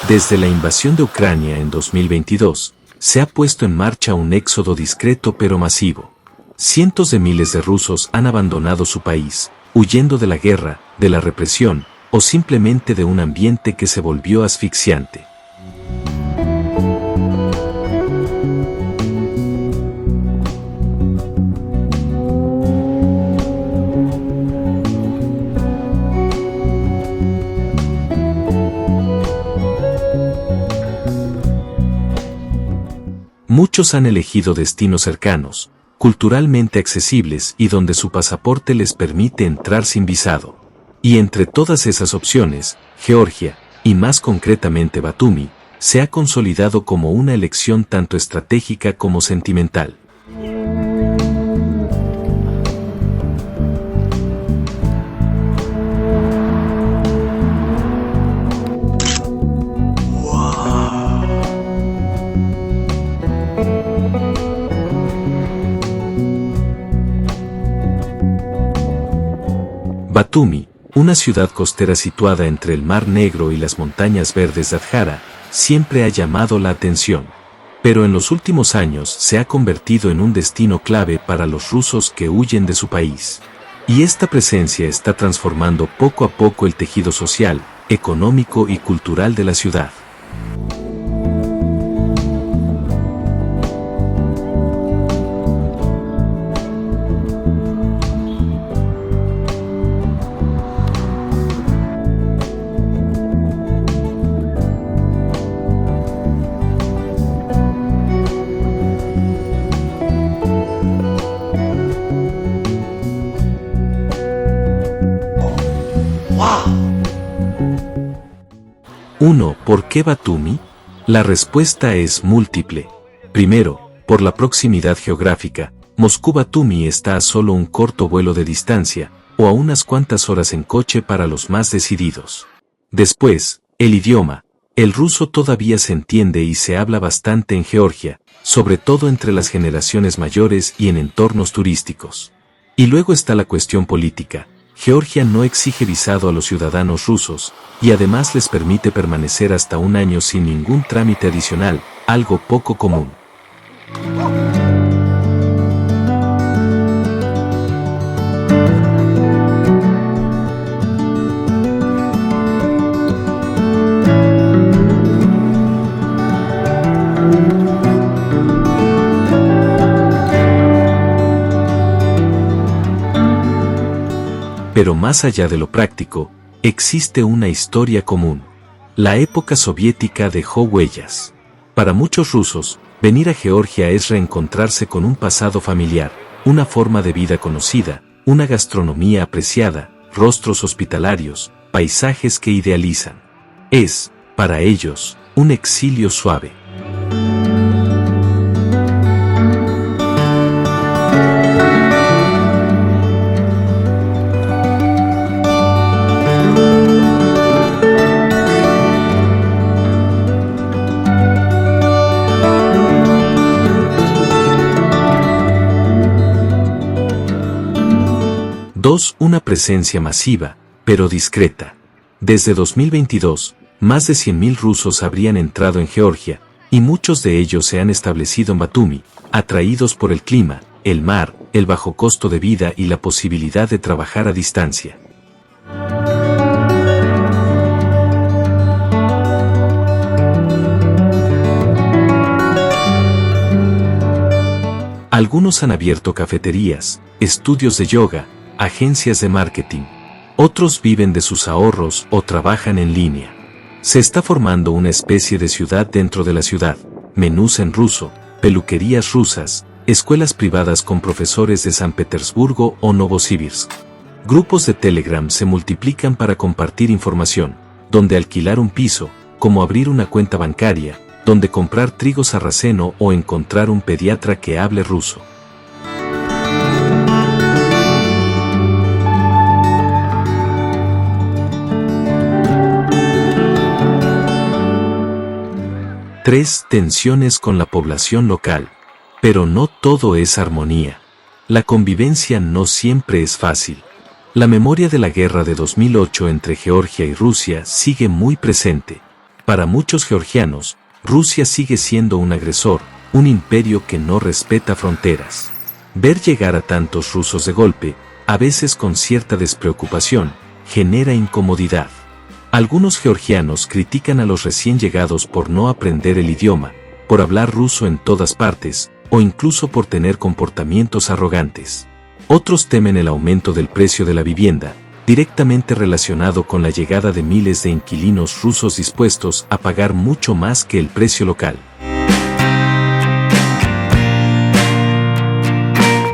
Desde la invasión de Ucrania en 2022, se ha puesto en marcha un éxodo discreto pero masivo. Cientos de miles de rusos han abandonado su país, huyendo de la guerra, de la represión, o simplemente de un ambiente que se volvió asfixiante. Muchos han elegido destinos cercanos, culturalmente accesibles y donde su pasaporte les permite entrar sin visado. Y entre todas esas opciones, Georgia, y más concretamente Batumi, se ha consolidado como una elección tanto estratégica como sentimental. Batumi, una ciudad costera situada entre el Mar Negro y las montañas verdes de Adjara, siempre ha llamado la atención. Pero en los últimos años se ha convertido en un destino clave para los rusos que huyen de su país. Y esta presencia está transformando poco a poco el tejido social, económico y cultural de la ciudad. ¿Por qué Batumi? La respuesta es múltiple. Primero, por la proximidad geográfica. Moscú-Batumi está a solo un corto vuelo de distancia, o a unas cuantas horas en coche para los más decididos. Después, el idioma. El ruso todavía se entiende y se habla bastante en Georgia, sobre todo entre las generaciones mayores y en entornos turísticos. Y luego está la cuestión política. Georgia no exige visado a los ciudadanos rusos, y además les permite permanecer hasta un año sin ningún trámite adicional, algo poco común. Pero más allá de lo práctico, existe una historia común. La época soviética dejó huellas. Para muchos rusos, venir a Georgia es reencontrarse con un pasado familiar, una forma de vida conocida, una gastronomía apreciada, rostros hospitalarios, paisajes que idealizan. Es, para ellos, un exilio suave. Una presencia masiva, pero discreta. Desde 2022, más de 100.000 rusos habrían entrado en Georgia, y muchos de ellos se han establecido en Batumi, atraídos por el clima, el mar, el bajo costo de vida y la posibilidad de trabajar a distancia. Algunos han abierto cafeterías, estudios de yoga, agencias de marketing. Otros viven de sus ahorros o trabajan en línea. Se está formando una especie de ciudad dentro de la ciudad, menús en ruso, peluquerías rusas, escuelas privadas con profesores de San Petersburgo o Novosibirsk. Grupos de Telegram se multiplican para compartir información, donde alquilar un piso, como abrir una cuenta bancaria, donde comprar trigo sarraceno o encontrar un pediatra que hable ruso. Tensiones con la población local. Pero no todo es armonía. La convivencia no siempre es fácil. La memoria de la guerra de 2008 entre Georgia y Rusia sigue muy presente. Para muchos georgianos, Rusia sigue siendo un agresor, un imperio que no respeta fronteras. Ver llegar a tantos rusos de golpe, a veces con cierta despreocupación, genera incomodidad. Algunos georgianos critican a los recién llegados por no aprender el idioma, por hablar ruso en todas partes, o incluso por tener comportamientos arrogantes. Otros temen el aumento del precio de la vivienda, directamente relacionado con la llegada de miles de inquilinos rusos dispuestos a pagar mucho más que el precio local.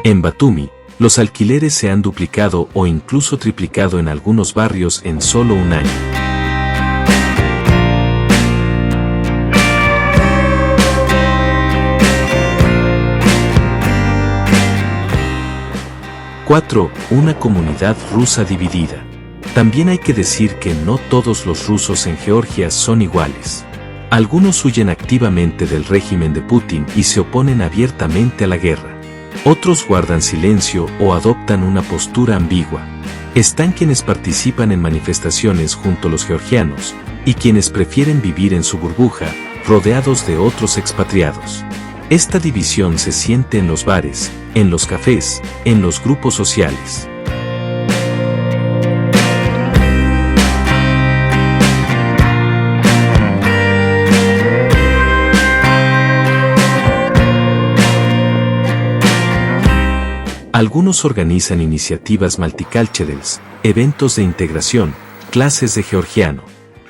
En Batumi, los alquileres se han duplicado o incluso triplicado en algunos barrios en solo un año. ¡4! Una comunidad rusa dividida. También hay que decir que no todos los rusos en Georgia son iguales. Algunos huyen activamente del régimen de Putin y se oponen abiertamente a la guerra. Otros guardan silencio o adoptan una postura ambigua. Están quienes participan en manifestaciones junto a los georgianos, y quienes prefieren vivir en su burbuja, rodeados de otros expatriados. Esta división se siente en los bares, en los cafés, en los grupos sociales. Algunos organizan iniciativas multiculturales, eventos de integración, clases de georgiano.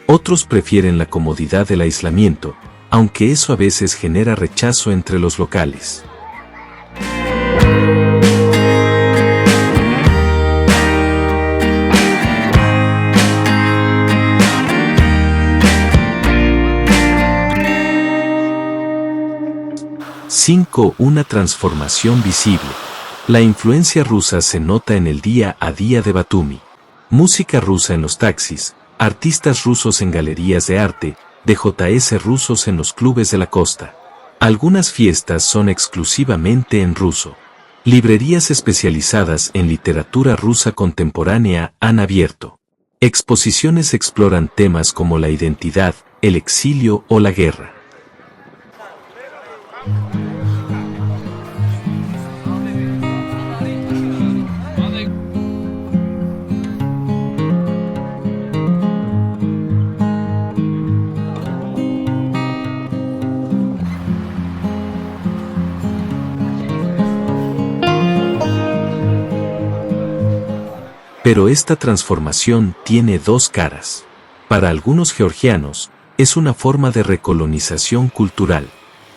Otros prefieren la comodidad del aislamiento, aunque eso a veces genera rechazo entre los locales. ¡5! Una transformación visible. La influencia rusa se nota en el día a día de Batumi. Música rusa en los taxis, artistas rusos en galerías de arte, DJs rusos en los clubes de la costa. Algunas fiestas son exclusivamente en ruso. Librerías especializadas en literatura rusa contemporánea han abierto. Exposiciones exploran temas como la identidad, el exilio o la guerra. Pero esta transformación tiene dos caras. Para algunos georgianos, es una forma de recolonización cultural.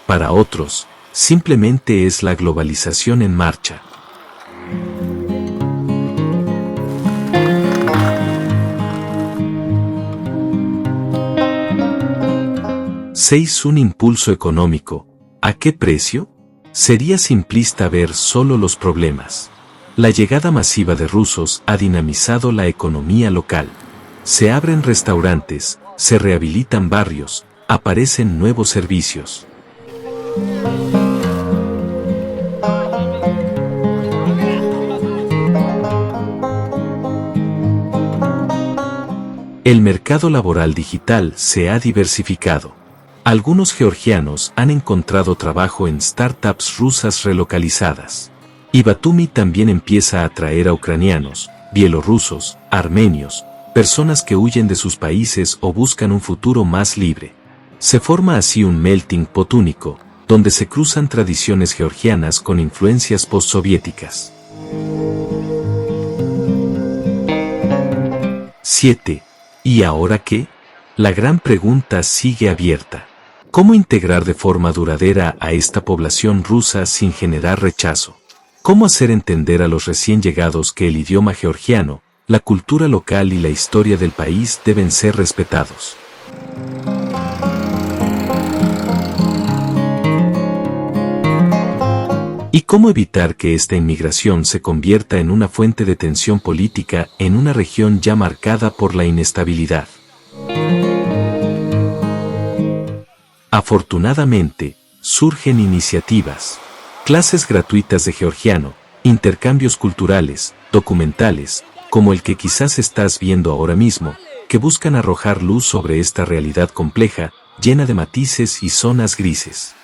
Para otros, simplemente es la globalización en marcha. ¿6? Un impulso económico. ¿A qué precio? Sería simplista ver solo los problemas. La llegada masiva de rusos ha dinamizado la economía local. Se abren restaurantes, se rehabilitan barrios, aparecen nuevos servicios. El mercado laboral digital se ha diversificado. Algunos georgianos han encontrado trabajo en startups rusas relocalizadas. Y Batumi también empieza a atraer a ucranianos, bielorrusos, armenios, personas que huyen de sus países o buscan un futuro más libre. Se forma así un melting pot único, donde se cruzan tradiciones georgianas con influencias postsoviéticas. 7. ¿Y ahora qué? La gran pregunta sigue abierta. ¿Cómo integrar de forma duradera a esta población rusa sin generar rechazo? ¿Cómo hacer entender a los recién llegados que el idioma georgiano, la cultura local y la historia del país deben ser respetados? ¿Y cómo evitar que esta inmigración se convierta en una fuente de tensión política en una región ya marcada por la inestabilidad? Afortunadamente, surgen iniciativas. Clases gratuitas de georgiano, intercambios culturales, documentales, como el que quizás estás viendo ahora mismo, que buscan arrojar luz sobre esta realidad compleja, llena de matices y zonas grises.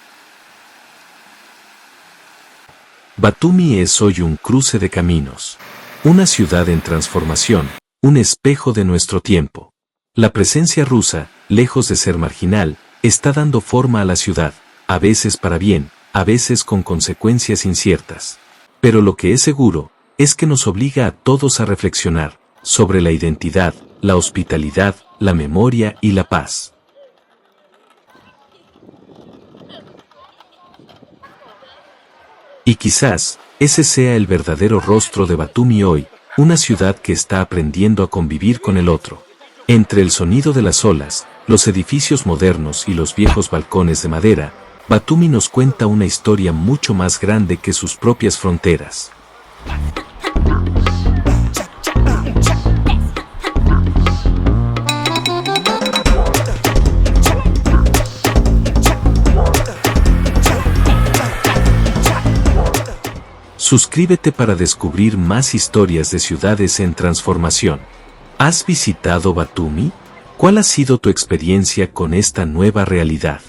Batumi es hoy un cruce de caminos. Una ciudad en transformación, un espejo de nuestro tiempo. La presencia rusa, lejos de ser marginal, está dando forma a la ciudad, a veces para bien, a veces con consecuencias inciertas. Pero lo que es seguro, es que nos obliga a todos a reflexionar sobre la identidad, la hospitalidad, la memoria y la paz. Y quizás, ese sea el verdadero rostro de Batumi hoy, una ciudad que está aprendiendo a convivir con el otro. Entre el sonido de las olas, los edificios modernos y los viejos balcones de madera, Batumi nos cuenta una historia mucho más grande que sus propias fronteras. Suscríbete para descubrir más historias de ciudades en transformación. ¿Has visitado Batumi? ¿Cuál ha sido tu experiencia con esta nueva realidad?